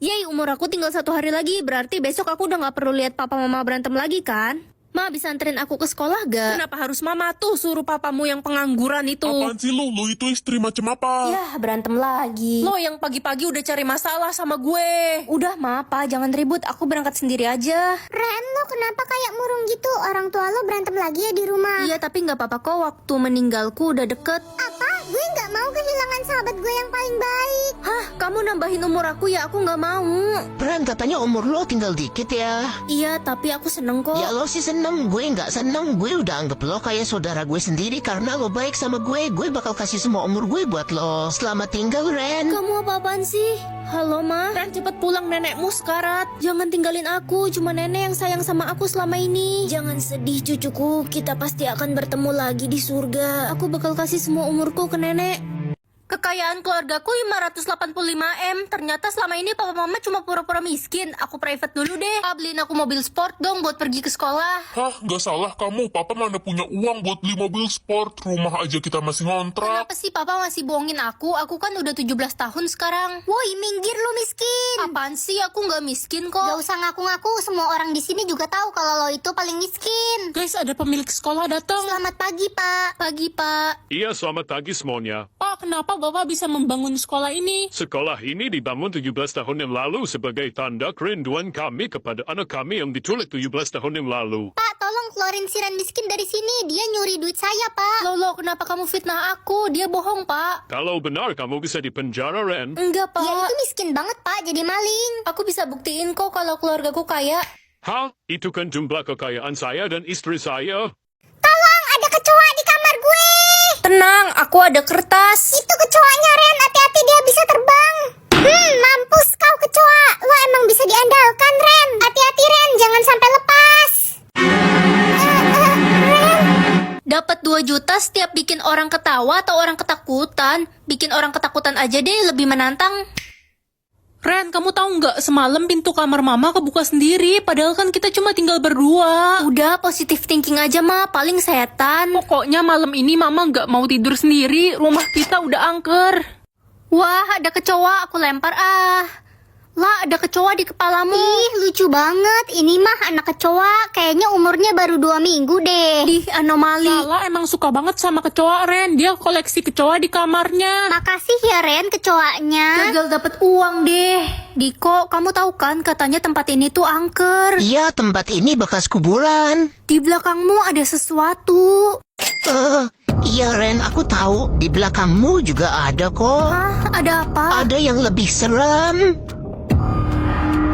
Yeay, umur aku tinggal 1 hari lagi. Berarti besok aku udah gak perlu lihat papa mama berantem lagi kan? Ma, bisa anterin aku ke sekolah gak? Kenapa harus mama tuh suruh papamu yang pengangguran itu? Apaan sih lu? Lu itu istri macam apa? Yah, berantem lagi. Lo yang pagi-pagi udah cari masalah sama gue. Udah, Ma, Pa, jangan ribut. Aku berangkat sendiri aja. Ren, lo kenapa kayak murung gitu? Orang tua lo berantem lagi ya di rumah. Iya, tapi gak apa-apa kok. Waktu meninggalku udah deket. Apa? Gue nggak mau kehilangan sahabat gue yang paling baik. Hah, kamu nambahin umur aku ya? Aku gak mau. Ren, katanya umur lo tinggal dikit ya. Iya, tapi aku seneng kok. Ya lo sih seneng, gue nggak seneng. Gue udah anggap lo kayak saudara gue sendiri karena lo baik sama gue. Gue bakal kasih semua umur gue buat lo. Selamat tinggal, Ren. Kamu apa-apaan sih? Halo, Ma. Ren, cepet pulang, nenekmu sekarat. Jangan tinggalin aku. Cuma nenek yang sayang sama aku selama ini. Jangan sedih, cucuku. Kita pasti akan bertemu lagi di surga. Aku bakal kasih semua umurku ke nenek. Kekayaan keluargaku 585M. Ternyata selama ini papa mama cuma pura-pura miskin. Aku private dulu deh. Beliin aku mobil sport dong buat pergi ke sekolah. Hah, gak salah kamu. Papa mana punya uang buat beli mobil sport. Rumah aja kita masih ngontrak. Kenapa sih papa masih bohongin aku? Aku kan udah 17 tahun sekarang. Woi, minggir lo miskin. Apaan sih? Aku nggak miskin Gak kok. usah ngaku-ngaku, semua orang di sini juga tahu kalau lo itu paling miskin. Guys, ada pemilik sekolah datang. Selamat pagi, Pak. Pagi, Pak. Iya, selamat pagi semuanya. Pak, kenapa Bapak bisa membangun sekolah ini? Sekolah ini dibangun 17 tahun yang lalu sebagai tanda kerinduan kami kepada anak kami yang diculik 17 tahun yang lalu. Pak, tolong keluarin si Ren miskin dari sini. Dia nyuri duit saya, Pak. Lolo, kenapa kamu fitnah aku? Dia bohong, Pak. Kalau benar kamu bisa dipenjara, Ren. Enggak, Pak. Dia itu miskin banget, Pak. Jadi maling. Aku bisa buktiin kok kalau keluargaku kaya. Hah? Itu kan jumlah kekayaan saya dan istri saya. Tolong, ada kecoa di kamar gue. Tenang, aku ada kertas. Itu kecoanya, Ren. Hati-hati, dia bisa terbang. Mampus kau kecoa. Lo emang bisa diandalkan, Ren. Hati-hati, Ren. Jangan sampai lepas. Ren. Dapat 2 juta setiap bikin orang ketawa atau orang ketakutan. Bikin orang ketakutan aja deh, lebih menantang. Ren, kamu tahu nggak semalam pintu kamar mama kebuka sendiri, padahal kan kita cuma tinggal berdua. Udah, positive thinking aja, Ma. Paling setan. Pokoknya malam ini mama nggak mau tidur sendiri, rumah kita udah angker. Wah, ada kecoa, aku lempar ah. Lah, ada kecoa di kepalamu. Ih, lucu banget. Ini mah anak kecoa. Kayaknya umurnya baru 2 minggu deh. Ih, anomali. Lala emang suka banget sama kecoa, Ren. Dia koleksi kecoa di kamarnya. Makasih ya, Ren, kecoanya. Gagal dapet uang deh. Diko, kamu tahu kan katanya tempat ini tuh angker. Iya, tempat ini bekas kuburan. Di belakangmu ada sesuatu. Iya, Ren, aku tahu. Di belakangmu juga ada kok. Hah, ada apa? Ada yang lebih seram.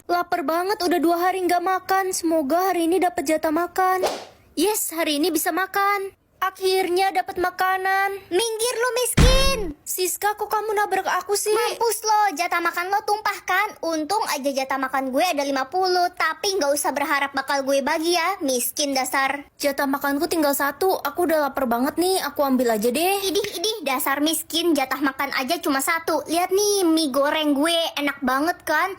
Lapar banget, udah 2 hari nggak makan. Semoga hari ini dapat jatah makan. Yes, hari ini bisa makan. Akhirnya dapat makanan. Minggir lu miskin. Siska, kok kamu nabrak aku sih? Mampus lo, jatah makan lo tumpah kan? Untung aja jatah makan gue ada 50. Tapi nggak usah berharap bakal gue bagi ya, miskin dasar. Jatah makanku tinggal 1. Aku udah lapar banget nih. Aku ambil aja deh. Idih, dasar miskin, jatah makan aja cuma 1. Lihat nih, mie goreng gue enak banget kan?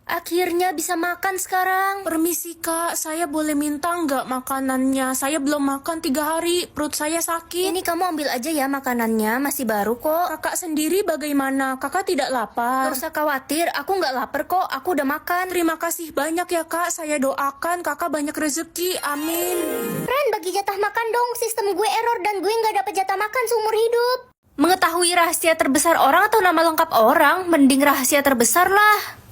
Akhirnya bisa makan sekarang. Permisi kak, saya boleh minta nggak makanannya? Saya belum makan 3 hari, perut saya sakit. Ini kamu ambil aja ya makanannya, masih baru kok. Kakak sendiri bagaimana? Kakak tidak lapar? Gak usah khawatir, aku nggak lapar kok. Aku udah makan. Terima kasih banyak ya kak, saya doakan kakak banyak rezeki, amin. Ren, bagi jatah makan dong. Sistem gue error dan gue nggak dapet jatah makan seumur hidup. Mengetahui rahasia terbesar orang atau nama lengkap orang, mending rahasia terbesar lah.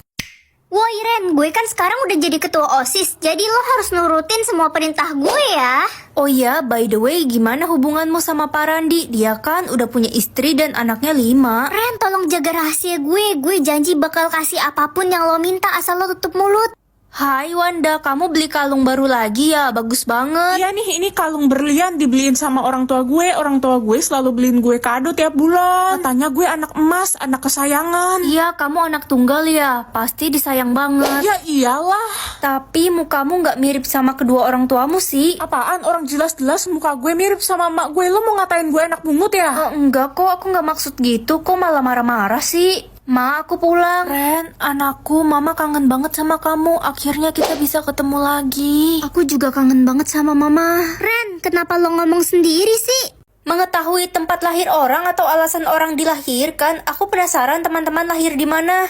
Woi Ren, gue kan sekarang udah jadi ketua OSIS. Jadi lo harus nurutin semua perintah gue ya. Oh iya, by the way, gimana hubunganmu sama Pak Randi? Dia kan udah punya istri dan anaknya 5. Ren, tolong jaga rahasia gue. Gue janji bakal kasih apapun yang lo minta asal lo tutup mulut. Hai Wanda, kamu beli kalung baru lagi ya? Bagus banget. Iya nih, ini kalung berlian dibeliin sama orang tua gue. Orang tua gue selalu beliin gue kado tiap bulan. Katanya gue anak emas, anak kesayangan. Iya, kamu anak tunggal ya? Pasti disayang banget. Ya iyalah. Tapi mukamu nggak mirip sama kedua orang tuamu sih. Apaan? Orang jelas-jelas muka gue mirip sama emak gue. Lo mau ngatain gue anak bungut ya? Enggak kok, aku nggak maksud gitu. Kok malah marah-marah sih? Ma, aku pulang. Ren, anakku, mama kangen banget sama kamu. Akhirnya kita bisa ketemu lagi. Aku juga kangen banget sama mama. Ren, kenapa lo ngomong sendiri sih? Mengetahui tempat lahir orang atau alasan orang dilahirkan, aku penasaran teman-teman lahir di mana.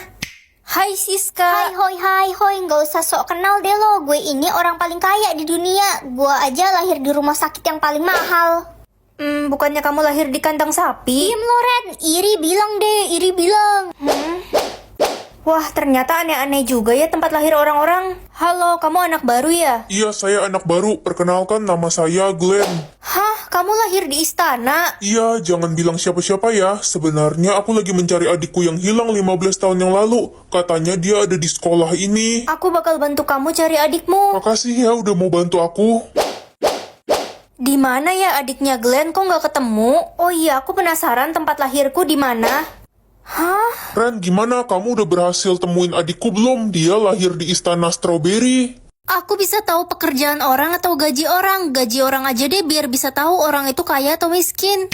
Hai Siska. Hai, nggak usah sok kenal deh lo. Gue ini orang paling kaya di dunia. Gue aja lahir di rumah sakit yang paling mahal. Bukannya kamu lahir di kandang sapi? Diem lo, Ren. Iri bilang. Wah, ternyata aneh-aneh juga ya tempat lahir orang-orang. Halo, kamu anak baru ya? Iya, saya anak baru. Perkenalkan, nama saya Glenn. Hah, kamu lahir di istana? Iya, jangan bilang siapa-siapa ya. Sebenarnya aku lagi mencari adikku yang hilang 15 tahun yang lalu. Katanya dia ada di sekolah ini. Aku bakal bantu kamu cari adikmu. Makasih ya udah mau bantu aku. Di mana ya adiknya Glenn? Kok nggak ketemu? Oh iya, aku penasaran tempat lahirku di mana. Hah? Ren, gimana? Kamu udah berhasil temuin adikku belum? Dia lahir di istana Strawberry. Aku bisa tahu pekerjaan orang atau gaji orang. Gaji orang aja deh biar bisa tahu orang itu kaya atau miskin.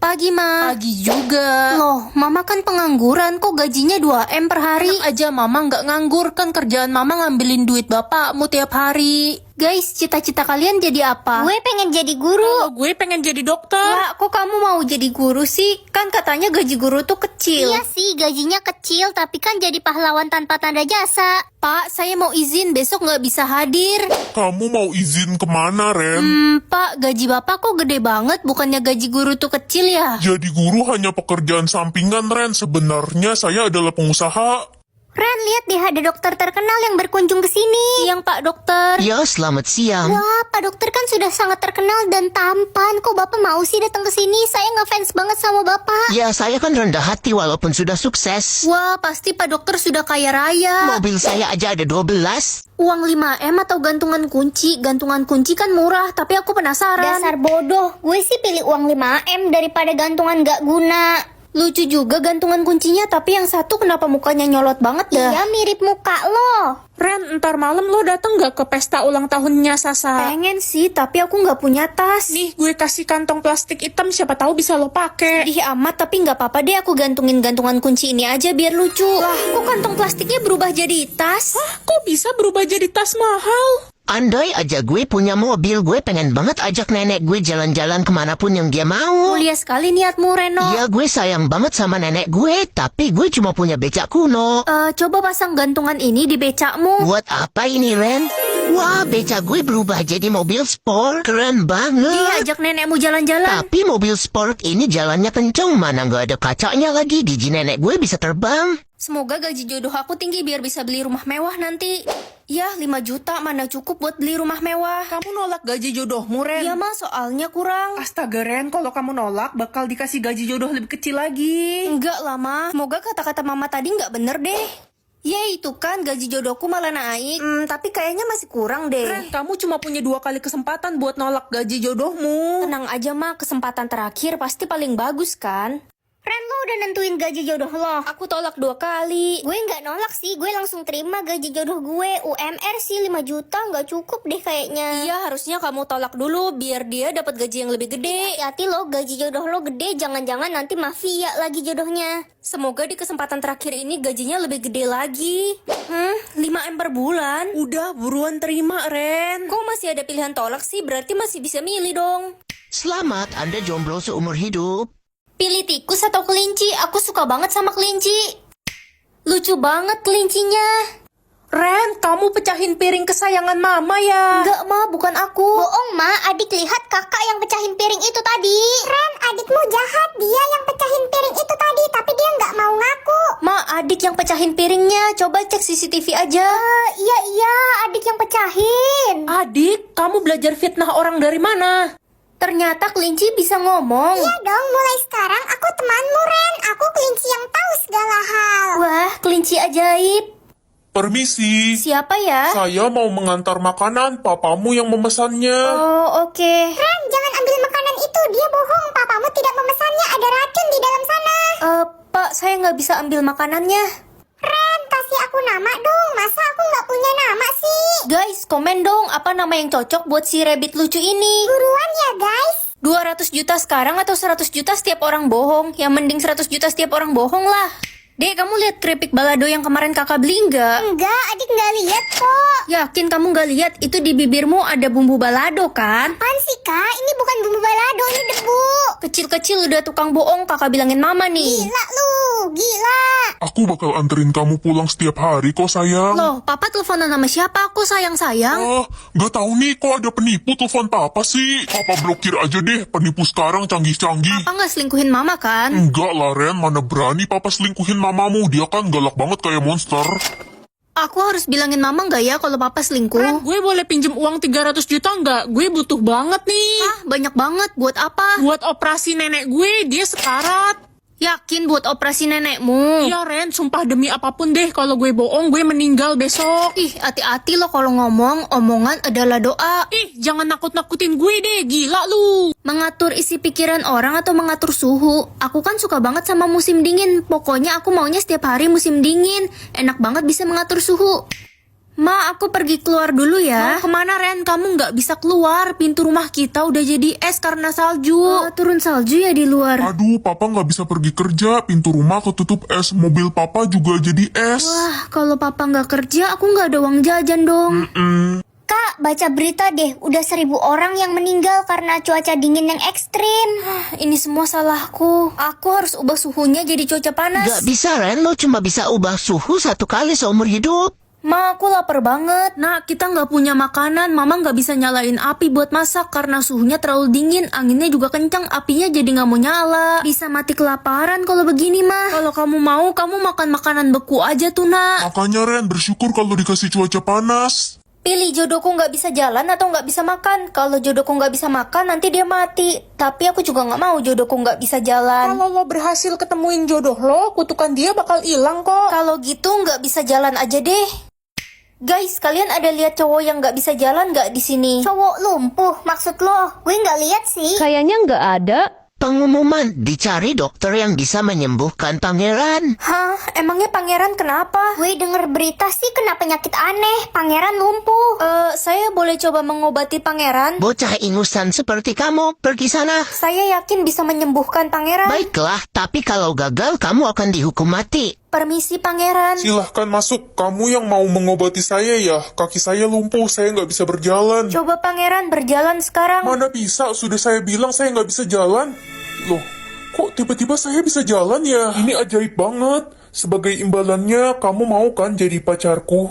Pagi, Ma. Pagi juga. Loh, Mama kan pengangguran. Kok gajinya 2M per hari? Enak aja Mama nggak nganggur. Kan kerjaan Mama ngambilin duit bapakmu tiap hari. Guys, cita-cita kalian jadi apa? Gue pengen jadi guru. Kalau gue pengen jadi dokter. Wah, kok kamu mau jadi guru sih? Kan katanya gaji guru tuh kecil. Iya sih, gajinya kecil, tapi kan jadi pahlawan tanpa tanda jasa. Pak, saya mau izin besok nggak bisa hadir. Kamu mau izin kemana, Ren? Pak, gaji Bapak kok gede banget, bukannya gaji guru tuh kecil ya? Jadi guru hanya pekerjaan sampingan, Ren. Sebenarnya saya adalah pengusaha. Ren, lihat deh ada dokter terkenal yang berkunjung ke sini. Siang Pak Dokter. Ya, selamat siang. Wah, Pak Dokter kan sudah sangat terkenal dan tampan. Kok Bapak mau sih datang ke sini? Saya ngefans banget sama Bapak. Ya, saya kan rendah hati walaupun sudah sukses. Wah, pasti Pak Dokter sudah kaya raya. Mobil saya aja ada 12. Uang 5M atau gantungan kunci? Gantungan kunci kan murah, tapi aku penasaran. Dasar bodoh. Gue sih pilih uang 5M daripada gantungan gak guna. Lucu juga gantungan kuncinya, tapi yang satu kenapa mukanya nyolot banget dah? Iya, mirip muka lo. Ren, ntar malam lo dateng gak ke pesta ulang tahunnya Sasa? Pengen sih, tapi aku nggak punya tas. Nih, gue kasih kantong plastik hitam, siapa tahu bisa lo pakai. Sedih amat, tapi nggak apa-apa deh aku gantungin gantungan kunci ini aja biar lucu. Lah, kok kantong plastiknya berubah jadi tas? Hah, kok bisa berubah jadi tas mahal? Andai aja gue punya mobil, gue pengen banget ajak nenek gue jalan-jalan kemanapun yang dia mau. Mulia sekali niatmu, Reno. Ya, gue sayang banget sama nenek gue, tapi gue cuma punya becak kuno. Coba pasang gantungan ini di becakmu. Buat apa ini, Ren? Wah, becak gue berubah jadi mobil sport. Keren banget. Iya, ajak nenekmu jalan-jalan. Tapi mobil sport ini jalannya kenceng, mana nggak ada kacanya lagi. Gigi nenek gue bisa terbang. Semoga gaji jodoh aku tinggi biar bisa beli rumah mewah nanti. Ya, 5 juta mana cukup buat beli rumah mewah. Kamu nolak gaji jodohmu, Ren? Iya, Mas, soalnya kurang. Astaga, Ren, kalau kamu nolak, bakal dikasih gaji jodoh lebih kecil lagi. Enggak lah, Ma. Semoga kata-kata Mama tadi nggak bener deh. Ya, itu kan gaji jodohku malah naik. Tapi kayaknya masih kurang deh. Ren, kamu cuma punya 2 kali kesempatan buat nolak gaji jodohmu. Tenang aja, Ma. Kesempatan terakhir pasti paling bagus kan? Ren, lo udah nentuin gaji jodoh lo. Aku tolak 2 kali. Gue nggak nolak sih, gue langsung terima gaji jodoh gue. UMR sih 5 juta nggak cukup deh kayaknya. Iya, harusnya kamu tolak dulu biar dia dapat gaji yang lebih gede. Hati-hati lo, gaji jodoh lo gede, jangan-jangan nanti mafia lagi jodohnya. Semoga di kesempatan terakhir ini gajinya lebih gede lagi. 5M per bulan? Udah, buruan terima, Ren. Kok masih ada pilihan tolak sih? Berarti masih bisa milih dong. Selamat, Anda jomblo seumur hidup. Pilih tikus atau kelinci? Aku suka banget sama kelinci. Lucu banget kelincinya. Ren, kamu pecahin piring kesayangan Mama ya? Enggak, Ma, bukan aku. Bohong, Ma. Adik lihat kakak yang pecahin piring itu tadi. Ren, adikmu jahat. Dia yang pecahin piring itu tadi, tapi dia nggak mau ngaku. Ma, adik yang pecahin piringnya. Coba cek CCTV aja. Iya, adik yang pecahin. Adik, kamu belajar fitnah orang dari mana? Ternyata kelinci bisa ngomong. Iya dong, mulai sekarang aku temanmu, Ren. Aku kelinci yang tahu segala hal. Wah, kelinci ajaib. Permisi. Siapa ya? Saya mau mengantar makanan, papamu yang memesannya. Oh, oke. Ren, jangan ambil makanan itu. Dia bohong. Papamu tidak memesannya. Ada racun di dalam sana. Pak, saya nggak bisa ambil makanannya. Ren, kasih aku nama dong. Masa aku nggak punya nama sih? Guys, komen dong apa nama yang cocok buat si rabbit lucu ini. Buruan ya, guys. 200 juta sekarang atau 100 juta setiap orang bohong? Yang mending 100 juta setiap orang bohong lah. Dek, kamu lihat keripik balado yang kemarin kakak beli nggak? Enggak, adik nggak lihat kok. Yakin kamu nggak lihat? Itu di bibirmu ada bumbu balado kan? Apaan sih kak? Ini bukan bumbu balado, ini debu. Kecil-kecil udah tukang bohong, kakak bilangin mama nih. Gila lu, gila. Aku bakal anterin kamu pulang setiap hari kok sayang. Loh, papa teleponan sama siapa? Aku sayang-sayang. Ah, nggak tahu nih kok ada penipu telepon papa sih. Papa blokir aja deh, penipu sekarang canggih-canggih. Papa nggak selingkuhin mama kan? Enggak lah Ren, mana berani papa selingkuhin mamamu, dia kan galak banget kayak monster. Aku harus bilangin mama nggak ya kalau papa selingkuh? Gue boleh pinjem uang 300 juta nggak? Gue butuh banget nih. Hah, banyak banget. Buat apa? Buat operasi nenek gue, dia sekarat. Yakin buat operasi nenekmu? Iya Ren, sumpah demi apapun deh, kalau gue bohong gue meninggal besok. Ih, hati-hati lo kalau ngomong, omongan adalah doa. Ih, jangan nakut-nakutin gue deh, gila lu. Mengatur isi pikiran orang atau mengatur suhu. Aku kan suka banget sama musim dingin. Pokoknya aku maunya setiap hari musim dingin. Enak banget bisa mengatur suhu. Ma, aku pergi keluar dulu ya. Mau kemana Ren? Kamu nggak bisa keluar, pintu rumah kita udah jadi es karena salju. Turun salju ya di luar. Aduh, papa nggak bisa pergi kerja, pintu rumah ketutup es, mobil papa juga jadi es. Wah, kalau papa nggak kerja, aku nggak ada uang jajan dong. Kak, baca berita deh, udah 1.000 orang yang meninggal karena cuaca dingin yang ekstrim. Ini semua salahku. Aku harus ubah suhunya jadi cuaca panas. Gak bisa Ren, lo cuma bisa ubah suhu 1 kali seumur hidup. Ma, aku lapar banget. Nah, kita nggak punya makanan, mama nggak bisa nyalain api buat masak karena suhunya terlalu dingin, anginnya juga kencang, apinya jadi nggak mau nyala. Bisa mati kelaparan kalau begini, mah. Kalau kamu mau, kamu makan makanan beku aja tuh nak. Makanya Ren, bersyukur kalau dikasih cuaca panas. Pilih jodohku nggak bisa jalan atau nggak bisa makan. Kalau jodohku nggak bisa makan, nanti dia mati. Tapi aku juga nggak mau jodohku nggak bisa jalan. Kalau lo berhasil ketemuin jodoh lo, kutukan dia bakal hilang kok. Kalau gitu nggak bisa jalan aja deh. Guys, kalian ada lihat cowok yang nggak bisa jalan nggak di sini? Cowok lumpuh, maksud lo? Gue nggak lihat sih. Kayaknya nggak ada. Pengumuman, dicari dokter yang bisa menyembuhkan pangeran. Hah, emangnya pangeran kenapa? Gue denger berita sih kena penyakit aneh, pangeran lumpuh. Saya boleh coba mengobati pangeran? Bocah ingusan seperti kamu, pergi sana. Saya yakin bisa menyembuhkan pangeran. Baiklah, tapi kalau gagal kamu akan dihukum mati. Permisi pangeran. Silahkan masuk, kamu yang mau mengobati saya ya. Kaki saya lumpuh, saya nggak bisa berjalan. Coba pangeran berjalan sekarang. Mana bisa, sudah saya bilang saya nggak bisa jalan. Loh, kok tiba-tiba saya bisa jalan ya? Ini ajaib banget. Sebagai imbalannya, kamu mau kan jadi pacarku?